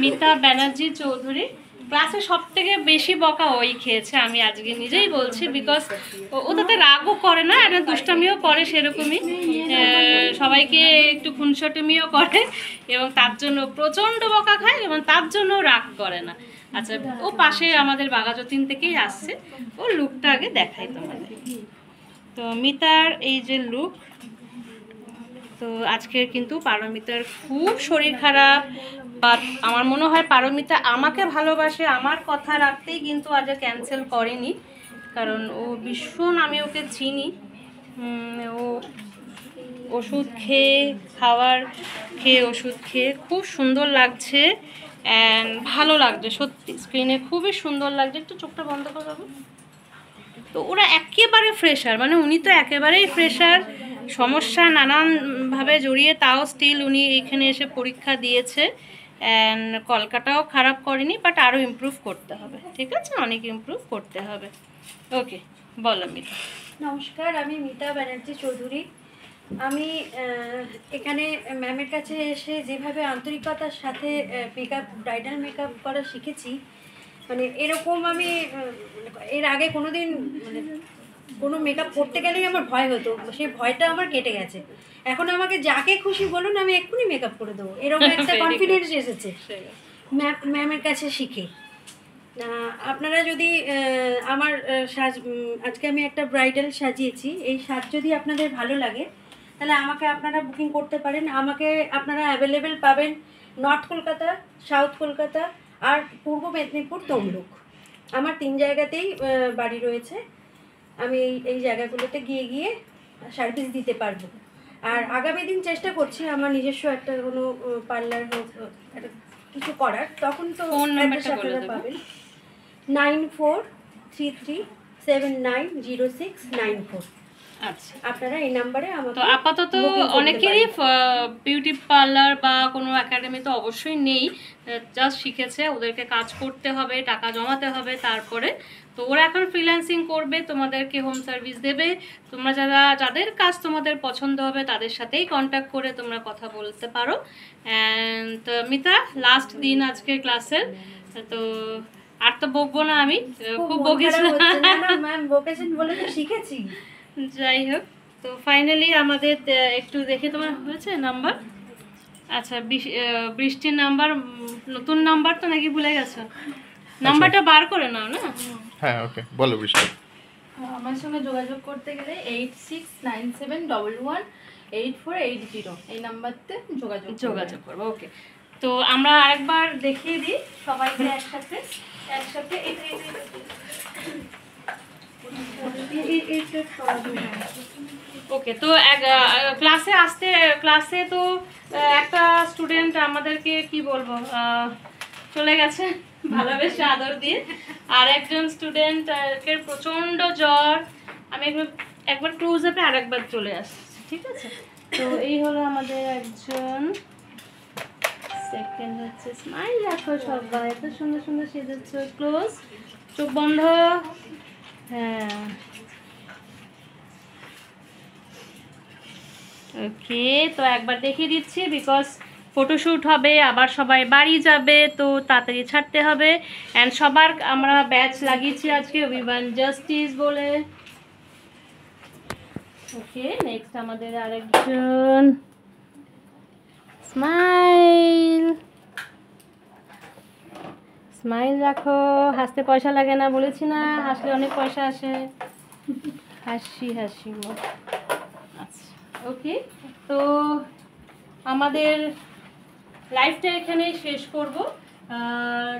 মিতা ব্যানার্জি চৌধুরী। ক্লাসে সব থেকে বেশি বকা ওই খেয়েছে, আমি আজকে নিজেই বলছি, বিকজ ও তাতে রাগও করে না, একটা দুষ্টামিও করে সেরকমই, সবাইকে একটু খুনসটামিও করে, এবং তার জন্য প্রচণ্ড বকা খায়, এবং তার জন্য রাগ করে না। আচ্ছা, ও পাশে আমাদের বাঘাযতীন থেকেই আসছে, ও লুকটা আগে দেখাই তোমাদের। তো মিতার এই যে লুক, তো আজকের কিন্তু পারমিতার খুব শরীর খারাপ, বাট আমার মনে হয় পারমিতা আমাকে ভালোবাসে, আমার কথা রাখতেই কিন্তু আজ ক্যান্সেল করেনি, কারণ ও ভীষণ, আমি ওকে চিনি, ও ওষুধ খেয়ে, খাবার খেয়ে, ওষুধ খেয়ে খুব সুন্দর লাগছে, অ্যান্ড ভালো লাগছে সত্যি, স্ক্রিনে খুবই সুন্দর লাগছে। একটু চোখটা বন্ধ করে দেবো। তো ওরা একেবারে ফ্রেশার, মানে উনি তো একেবারেই ফ্রেশার, সমস্যা নানানভাবে জড়িয়ে, তাও স্টিল উনি এখানে এসে পরীক্ষা দিয়েছে, অ্যান্ড কলকাতাও খারাপ করেনি, বাট আরও ইমপ্রুভ করতে হবে, ঠিক আছে, অনেক ইমপ্রুভ করতে হবে। ওকে, বলো মিতা। নমস্কার, আমি মিতা ব্যানার্জি চৌধুরী। আমি এখানে ম্যামের কাছে এসে যেভাবে আন্তরিকতার সাথে ব্রাইডাল মেকআপ করা শিখেছি, মানে এরকম আমি এর আগে কোনোদিন মানে কোনো মেকআপ করতে গেলেই আমার ভয় হতো, সেই ভয়টা আমার কেটে গেছে। এখন আমাকে যাকে খুশি বলুন, আমি এক্ষুনি মেকআপ করে দেবো, এরকম একটা কনফিডেন্স এসেছে ম্যামের কাছে শিখে। আপনারা যদি আমার আজকে আমি একটা ব্রাইডাল সাজিয়েছি, এই সাজ যদি আপনাদের ভালো লাগে তাহলে আমাকে আপনারা বুকিং করতে পারেন। আমাকে আপনারা অ্যাভেলেবেল পাবেন নর্থ কলকাতা, সাউথ কলকাতা আর পূর্ব মেদিনীপুর, তমলুক। আমার 3 জায়গাতেই বাড়ি রয়েছে। আমি এই জায়গাগুলোতে গিয়ে সার্ভিস দিতে পারবো। আর আগামী দিন চেষ্টা করছি আমার নিজস্ব একটা কোনো পার্লার হোক, একটা কিছু করার, তখন তো আপনারা পাবেন। 9433790694। আচ্ছা, আপনারা এই নাম্বারে আমাকে, তো আপাতত অনেকেরই বিউটি পার্লার বা কোনো একাডেমি তো অবশ্যই নেই, জাস্ট শিখেছে, ওদেরকে কাজ করতে হবে, টাকা জমাতে হবে, তারপরে তো ওরা এখন ফ্রিল্যান্সিং করবে, তোমাদেরকে হোম সার্ভিস দেবে। তোমরা যাদের কাজ তোমাদের পছন্দ হবে তাদের সাথেই কন্ট্যাক্ট করে তোমরা কথা বলতে পারো। অ্যান্ড মিতা, লাস্ট দিন আজকের ক্লাসের, তো আর তো বকবো না, আমি খুব বকেছিলাম, ম্যাম বকেছেন বলে তো শিখেছি। যাই হোক, তো ফাইনালি আমাদের একটু দেখে তোমার হয়েছে নাম্বার। আচ্ছা, বৃষ্টির নাম্বার, নতুন নাম্বার তো নাকি ভুলে গেছো? নাম্বারটা বার করে নাও না। হ্যাঁ, ওকে, বলো বৃষ্টি। আমার সঙ্গে যোগাযোগ করতে গেলে 8697118480 এই নাম্বারতে যোগাযোগ করবো। ওকে, তো আমরা আরেকবার দেখিয়ে দিই সবাইকে একসাথে। ওকে, তো ক্লাসে তো একটা স্টুডেন্ট আমাদেরকে কি বলবো চলে গেছে ভালোবেসে আদর দিয়ে, আর একজন স্টুডেন্ট এর প্রচন্ড জ্বর, আমি একবার ক্লোজ আপে আর একবার চলে আসছি, ঠিক আছে। তো এই হলো আমাদের একজন সেকেন্ড হচ্ছে স্মাইল রাখো সবাই, এত সুন্দর সুন্দর সেজেছ। ক্লোজ, চোখ বন্ধ। হ্যাঁ, ওকে। তো একবার দেখিয়ে দিচ্ছি বিকজ ফটোশ্যুট হবে, আবার সবাই বাড়ি যাবে, তো তাড়াতাড়ি ছাড়তে হবে। অ্যান্ড সবার আমরা ব্যাচ লাগিয়েছি আজকে উইমেন জাস্টিস বলে। ওকে, নেক্সট আমাদের আরেকজন স্মাইল, স্মাইল রাখো। হাসতে পয়সা লাগে না বলেছি না, হাসলে অনেক পয়সা আসে। হাসি হাসি মুখ। আচ্ছা, ওকে। তো আমাদের লাইভটা এখানে শেষ করব।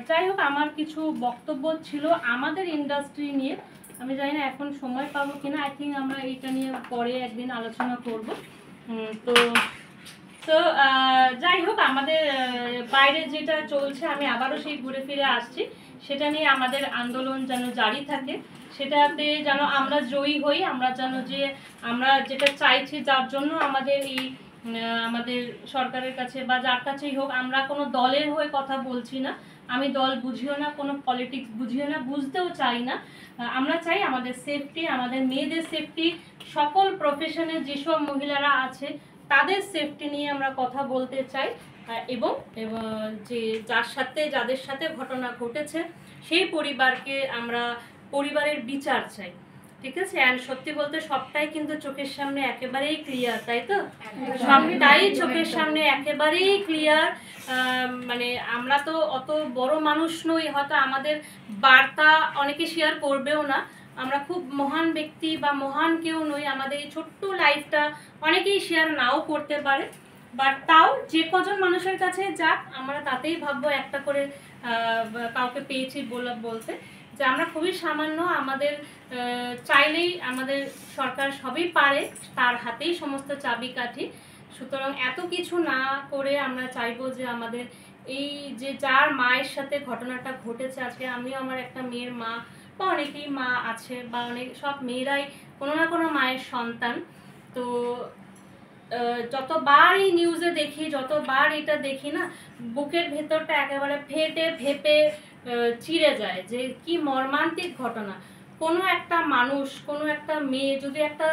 যাই হোক, আমার কিছু বক্তব্য ছিল আমাদের ইন্ডাস্ট্রি নিয়ে। আমি জানি না এখন সময় পাবো কিনা, আই থিঙ্ক আমরা এটা নিয়ে পরে একদিন আলোচনা করব। তো তো যাই হোক, আমাদের বাইরে যেটা চলছে, আমি আবারও সেই ঘুরে ফিরে আসছি, সেটা নিয়ে আমাদের আন্দোলন যেন জারি থাকে, সেটাতে যেন আমরা জয়ী হই। আমরা যেন যে আমরা যেটা চাইছি, যার জন্য আমাদের এই আমাদের সরকারের কাছে বা যার কাছেই হোক, আমরা কোনো দলের হয়ে কথা বলছি না। আমি দল বুঝিও না, কোনো পলিটিক্স বুঝিও না, বুঝতেও চাই না। আমরা চাই আমাদের সেফটি, আমাদের মেয়েদের সেফটি, সকল প্রফেশনে যেসব মহিলারা আছে তাদের সেফটি নিয়ে আমরা কথা বলতে চাই। এবং যে যাদের সাথে ঘটনা ঘটেছে সেই পরিবারকে আমরা পরিবারের বিচার চাই, ঠিক আছে? অ্যান্ড সত্যি বলতে সবটাই কিন্তু চোখের সামনে একেবারেই ক্লিয়ার, তাই তো? সবটাই চোখের সামনে একেবারেই ক্লিয়ার। মানে আমরা তো অত বড় মানুষ নই, হয়তো আমাদের বার্তা অনেকে শেয়ার করবেও না। আমরা খুব মহান ব্যক্তি বা মহান কেউ নই, আমাদের এই ছোট্ট লাইফটা অনেকেই শেয়ার নাও করতে পারে। বাট তাও যে কজন মানুষের কাছে যাক, আমরা তাতেই ভাববো একটা করে কাউকে পেয়েছি বলতে, যে আমরা খুবই সামান্য। আমাদের চাইলেই আমাদের সরকার সবই পারে, তার হাতেই সমস্ত চাবিকাঠি। সুতরাং এত কিছু না করে আমরা চাইবো যে আমাদের এই যে যার মায়ের সাথে ঘটনাটা ঘটেছে, আজকে আমিও আমার একটা মেয়ের মা, বা অনেকেই মা আছে, বা অনেক সব মেয়েরাই কোনো না কোনো মায়ের সন্তান। তো যতবার এই নিউজে দেখি, যতবার এটা দেখি না, বুকের ভেতরটা একেবারে ফেটে ফেপে চিড়ে যায় যে কি মর্মান্তিক ঘটনা। কোনো একটা মানুষ, কোনো একটা মেয়ে যদি একটা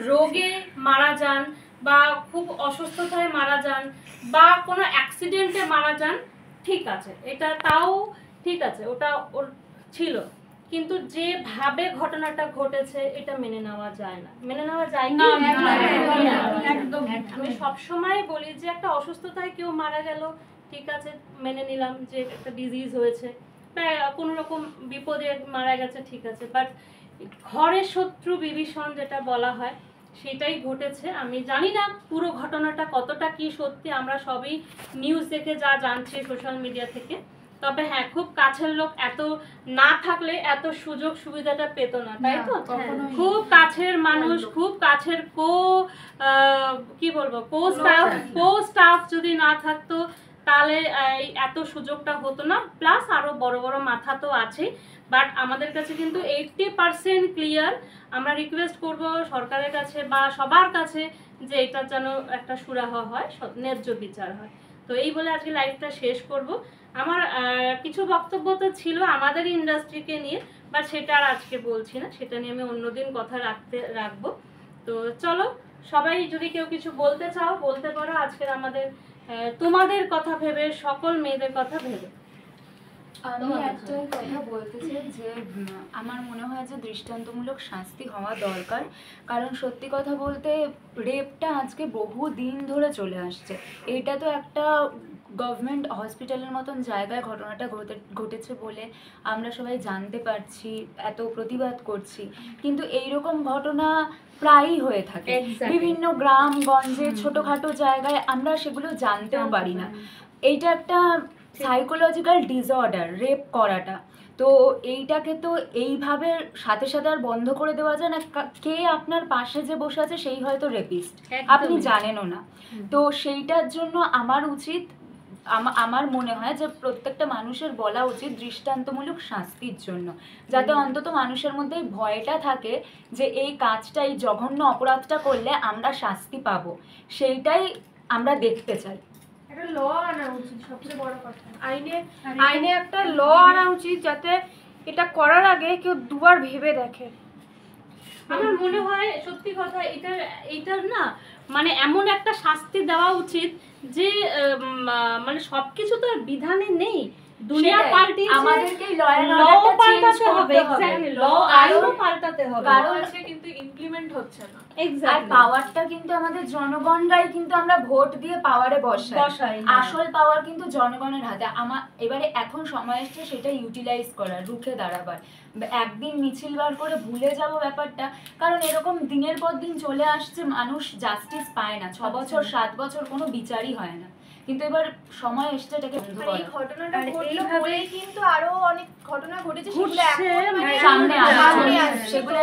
রোগে মারা যান, বা খুব অসুস্থতায় মারা যান, বা কোনো অ্যাক্সিডেন্টে মারা যান, ঠিক আছে, এটা তাও ঠিক আছে, ওটা ওর ছিল। কিন্তু যেভাবে ঘটনাটা ঘটেছে এটা মেনে নেওয়া যায় না, মেনে নেওয়া যায় না। একদম। আমি সবসময় বলি যে একটা অসুস্থতায় কেউ মারা গেল, ঠিক আছে, মেনে নিলাম যে একটা ডিজিজ হয়েছে, বা কোনো রকম বিপদে মারা গেছে, ঠিক আছে। বাট ঘরের শত্রু বিভীষণ যেটা বলা হয়, সেটাই ঘটেছে। আমি জানি না পুরো ঘটনাটা কতটা কি সত্যি, আমরা সবই নিউজ দেখে যা জানছি সোশ্যাল মিডিয়া থেকে। তবে হ্যাঁ, খুব কাছের লোক এত না থাকলে এত সুযোগ সুবিধাটা পেত না, তাই তো? খুব কাছের মানুষ, খুব কাছের কো স্টাফ যদি না থাকতো, তাহলে এত সুযোগটা হতো না। প্লাস আরো বড় বড় মাথা তো আছে, বাট আমাদের কাছে কিন্তু 80% ক্লিয়ার। আমরা রিকোয়েস্ট করব সরকারের কাছে বা সবার কাছে যে এটা যেন একটা সুরাহা হয়, ন্যায্য বিচার হয়। তো এই বলে আজকে লাইভটা শেষ করব। আমার কিছু বক্তব্য তো ছিল আমাদের ইন্ডাস্ট্রিকে নিয়ে, বাট সেটা আর আজকে বলছি না, সেটা নিয়ে আমি অন্যদিন কথা রাখবো। তো চলো, সবাই যদি কেউ কিছু বলতে চাও বলতে পারো, আজকের আমাদের তোমাদের কথা ভেবে, সকল মেয়েদের কথা ভেবে। আমি একটাই কথা বলতে চাই যে আমার মনে হয় যে দৃষ্টান্তমূলক শাস্তি হওয়া দরকার। কারণ সত্যি কথা বলতে রেপটা আজকে বহু দিন ধরে চলে আসছে। এটা তো একটা গভর্নমেন্ট হসপিটালের মতন জায়গায় ঘটনাটা ঘটেছে বলে আমরা সবাই জানতে পারছি, এত প্রতিবাদ করছি, কিন্তু এইরকম ঘটনা প্রায়ই হয়ে থাকে বিভিন্ন গ্রামগঞ্জে, ছোটোখাটো জায়গায়, আমরা সেগুলো জানতেও পারি না। এইটা একটা সাইকোলজিক্যাল ডিসঅর্ডার রেপ করাটা। তো এইটাকে তো এইভাবে সাথে সাথে আর বন্ধ করে দেওয়া যায় না। কে আপনার পাশে যে বসে আছে সেই হয়তো রেপিস্ট, আপনি জানেনও না। তো সেইটার জন্য আমার মনে হয় যে প্রত্যেকটা মানুষের বলা উচিত দৃষ্টান্তমূলক শাস্তির জন্য, যাতে অন্তত মানুষের মধ্যে ভয়টা থাকে যে এই কাজটা, এই জঘন্য অপরাধটা করলে আমরা শাস্তি পাবো, সেইটাই আমরা দেখতে চাই। একটা ল আনা উচিত, সবচেয়ে বড় কথা আইনে একটা ল আনা উচিত যাতে এটা করার আগে কেউ দুবার ভেবে দেখে। আমার মনে হয় সত্যি কথা এটার না মানে এমন একটা শাস্তি দেওয়া উচিত যে মানে সবকিছু তো আর বিধানে নেই, দুনিয়া পাল্টিয়েছে, আমাদেরকে ল পাল্টাতে হবে, এক্স্যাক্টলি ল আইনও পাল্টাতে হবে, কারণ আছে কিন্তু ইমপ্লিমেন্ট হচ্ছে না। আর পাওয়ারটা কিন্তু আমাদের জনগণরাই কিন্তু আমরা ভোট দিয়ে পাওয়ারে বসাই, আসল পাওয়ার কিন্তু জনগণের হাতে। এবারে এখন সময় এসছে সেটা ইউটিলাইজ করার, রুখে দাঁড়াবার। একদিন মিছিল বার করে ভুলে যাব ব্যাপারটা, কারণ এরকম দিনের পর দিন চলে আসছে, মানুষ জাস্টিস পায় না, 6 বছর 7 বছর কোনো বিচারই হয় না। কিন্তু এবার সময় এসছে এটাকে বন্ধ করা। এই ঘটনাটা ঘটলো বলেই কিন্তু আরো অনেক ঘটনা ঘটেছে, সেগুলো এখন মানে সামনে আসছে, সেগুলো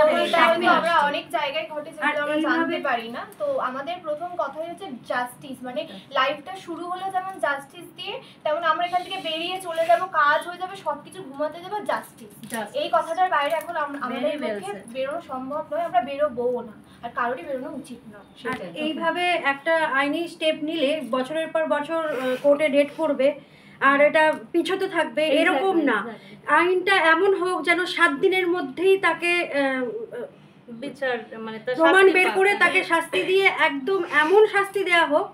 আমরা অনেক জায়গায় ঘটেছে যেগুলো আমরা জানতে পারি না। তো আমাদের প্রথম কথাই হচ্ছে জাস্টিস, মানে লাইফটা শুরু হলো যেমন জাস্টিস দিয়ে, তেমন আমরা এখান থেকে বেরিয়ে চলে যাব, কাজ হয়ে যাবে, সবকিছু ঘুমাতে যাবো, জাস্টিস। এই কথাটার বাইরে এখন আমাদের পক্ষে বেরোনো সম্ভব নয়, আমরা বেরোবও না, আর কারোরই বেরোনো উচিত না। এইভাবে একটা আইনি স্টেপ নিলে বছরের পর বছর কোর্টে ডেট পড়বে আর এটা পিছতে থাকবে, এরকম না। আইনটা এমন হোক যেন 7 দিনের মধ্যেই তাকে বিচার মানে প্রমাণ বের করে তাকে শাস্তি দিয়ে একদম এমন শাস্তি দেওয়া হোক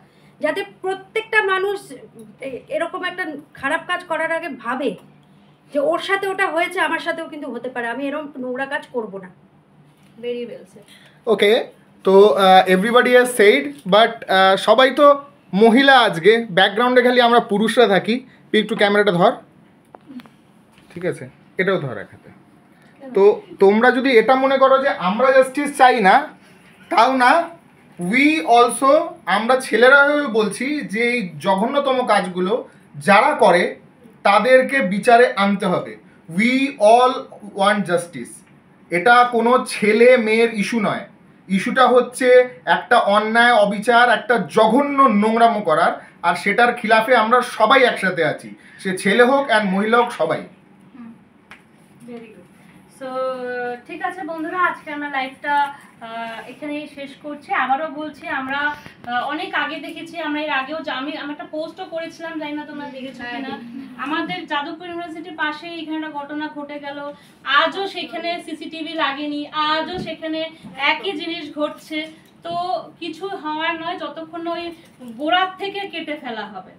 যাতে প্রত্যেকটা মানুষ এরকম একটা খারাপ কাজ করার আগে ভাবে যে ওর সাথে ওটা হয়েছে, আমার সাথেও কিন্তু হতে পারে, আমি এরকম নোংরা কাজ করব না। Very well sir. ওকে, তো এভরিবডি হ্যাজ সেইড, বাট সবাই তো মহিলা, আজকে ব্যাকগ্রাউন্ডে খালি আমরা পুরুষরা থাকি। একটু ক্যামেরাটা ধর, ঠিক আছে, এটাও ধর এক হাতে। তো তোমরা যদি এটা মনে করো যে আমরা জাস্টিস চাই না, তাও না, উই অলসো, আমরা ছেলেরা বলছি যে এই জঘন্যতম কাজগুলো যারা করে তাদেরকে বিচারে আনতে হবে। We all want justice. এটা কোনো ছেলে মেয়ের ইস্যু নয়, ইস্যুটা হচ্ছে একটা অন্যায়, অবিচার, একটা জঘন্য নোংরামো করার, আর সেটার খিলাফে আমরা সবাই একসাথে আছি, সে ছেলে হোক অ্যান্ড মহিলা হোক, সবাই। Very good. সো ঠিক আছে বন্ধুরা, আজকে আমরা লাইভটা এখানেই শেষ করছি। আবারও বলছি, আমরা অনেক আগে দেখেছি, আমরা এর আগেও আমি একটা পোস্টও করেছিলাম, জানি না তোমরা দেখেছো কিনা, আমাদের যাদবপুর ইউনিভার্সিটির পাশে এখানে একটা ঘটনা ঘটে গেল, আজও সেখানে সিসিটিভি লাগেনি, আজও সেখানে একই জিনিস ঘটছে। তো কিছু হওয়ার নয়, যতক্ষণ ওই গোড়ার থেকে কেটে ফেলা হবে,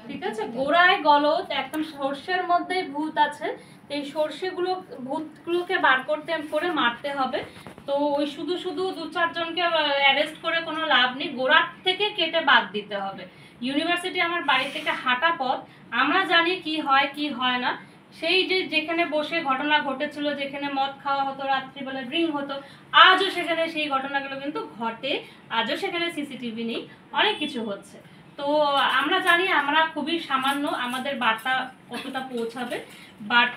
ঠিক আছে? গোড়ায় গলদ, একদম সর্ষের মধ্যেই ভূত আছে, এই সর্ষেগুলো ভূতগুলোকে বার করে মারতে হবে। তো ওই শুধু 2-4 জনকে অ্যারেস্ট করে কোনো লাভ নেই, গোড়ার থেকে কেটে বাদ দিতে হবে। ইউনিভার্সিটি আমার বাড়ি থেকে হাঁটা পথ, আমরা জানি কি হয় কি হয় না। সেই যেখানে বসে ঘটনা ঘটেছিল, যেখানে মদ খাওয়া হতো, রাত্রিবেলা ড্রিঙ্ক হতো, আজও সেখানে সেই ঘটনাগুলো কিন্তু ঘটে, আজও সেখানে সিসিটিভি নেই, অনেক কিছু হচ্ছে। তো আমরা জানি আমরা খুবই সামান্য, আমাদের বার্তা কতটা পৌঁছাবে, বাট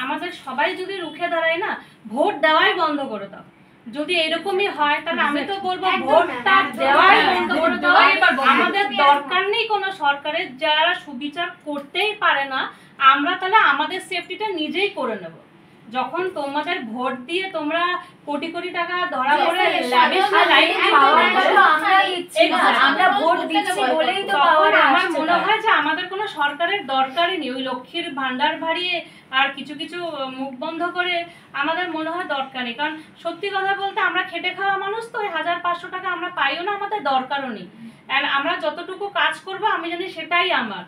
আমাদের সবাই যদি রুখে দাঁড়ায় না, ভোট দেওয়াই বন্ধ করে দাও। যদি এরকমই হয় তাহলে আমি তো বলবো ভোটটা দেওয়াই বন্ধ করে দাও। আমাদের দরকার নেই কোনো সরকারের, যারা সুবিচার করতেই পারে না, আমরা তাহলে আমাদের সেফটিটা নিজেই করে নেব। যখন তোমাদের ভোট দিয়ে তোমরা কোটি কোটি টাকা ধরা করে আমরা ভোট দিচ্ছি বলেই তো আমার মনে হয় যে আমাদের কোনো সরকারের দরকারই নেই। ওই লক্ষ্মীর ভান্ডার ভাড়িয়ে আর কিছু কিছু মুখ বন্ধ করে আমাদের মনে হয় দরকার নেই। কারণ সত্যি কথা বলতে আমরা খেটে খাওয়া মানুষ, তো ওই 1500 টাকা আমরা পাইও না, আমাদের দরকারও নেই। অ্যান্ড আমরা যতটুকু কাজ করব আমি জানি সেটাই আমার,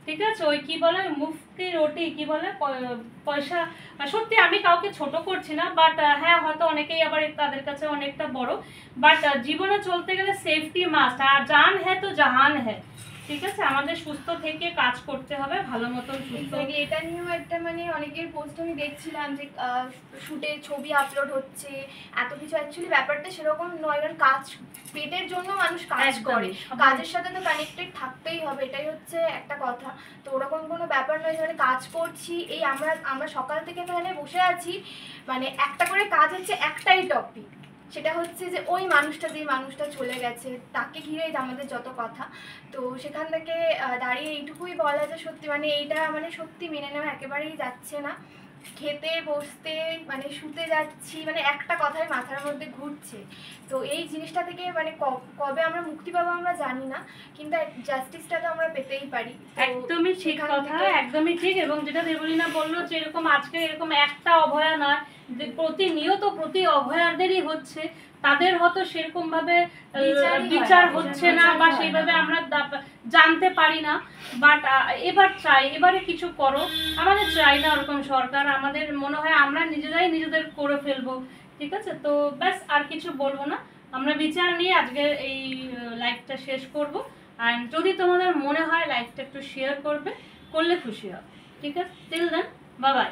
ঠিক আছে? ওই কি বলে মুফতি রুটি, কি বলে পয়সা, সত্যি আমি কাউকে ছোট করছি না, বাট হ্যাঁ হয়তো অনেকেই আবার তাদের কাছে অনেকটা বড়, বাট জীবনে চলতে গেলে সেফটি মাস্ট, আর জান হ্যাঁ তো জাহান হ্যাঁ, ঠিক আছে? আমাদের সুস্থ থেকে কাজ করতে হবে, ভালো মতন সুস্থ। এটা নিয়েও একটা মানে অনেকের পোস্ট আমি দেখছিলাম যে শুটে ছবি আপলোড হচ্ছে, এত কিছু। অ্যাকচুয়ালি ব্যাপারটা সেরকম নয়, কারণ কাজ পেটের জন্য মানুষ কাজ করে, কাজের সাথে তো কানেক্টেড থাকতেই হবে, এটাই হচ্ছে একটা কথা। তো ওরকম কোনো ব্যাপার নয় যে কাজ করছি, এই আমরা সকাল থেকে এখানে বসে আছি, মানে একটা করে কাজ হচ্ছে, একটাই টপিক, সেটা হচ্ছে যে ওই মানুষটা, যে মানুষটা চলে গেছে তাকে ঘিরেই আমাদের যত কথা। তো সেখান থেকে দাঁড়িয়ে এইটুকুই বলা যে সত্যি মানে এইটা মানে সত্যি মেনে নেওয়া একেবারেই যাচ্ছে না। খেতে বসতে মানে শুতে যাচ্ছি মানে একটা কথাই মাথার মধ্যে ঘুরছে। তো এই জিনিসটা থেকে মানে কবে আমরা মুক্তি পাবো আমরা জানি না, কিন্তু জাস্টিসটা তো আমরা পেতেই পারি। তো একদমই ঠিক সেখান কথা, থেকে- একদমই ঠিক। এবং যেটা দেবলীনা বললো যে এরকম আজকে এরকম একটা অভয়া নয়, যে প্রতিনিয়ত প্রতি অভয়ারদেরই হচ্ছে, তাদের হয়তো সেরকম ভাবে বিচার হচ্ছে না বা সেইভাবে আমরা জানতে পারি না। বাট এবার চাই, এবারে কিছু করো। আমাদের চাই না ওরকম সরকার, আমাদের মনে হয় আমরা নিজেরাই নিজেদের করে ফেলবো। ঠিক আছে, তো ব্যাস আর কিছু বলবো না, আমরা বিচার নিয়ে আজকে এই লাইভটা শেষ করব। আর যদি তোমাদের মনে হয় লাইভটা একটু শেয়ার করলে খুশি হবে। ঠিক আছে, টিল দেন, বাই বাই।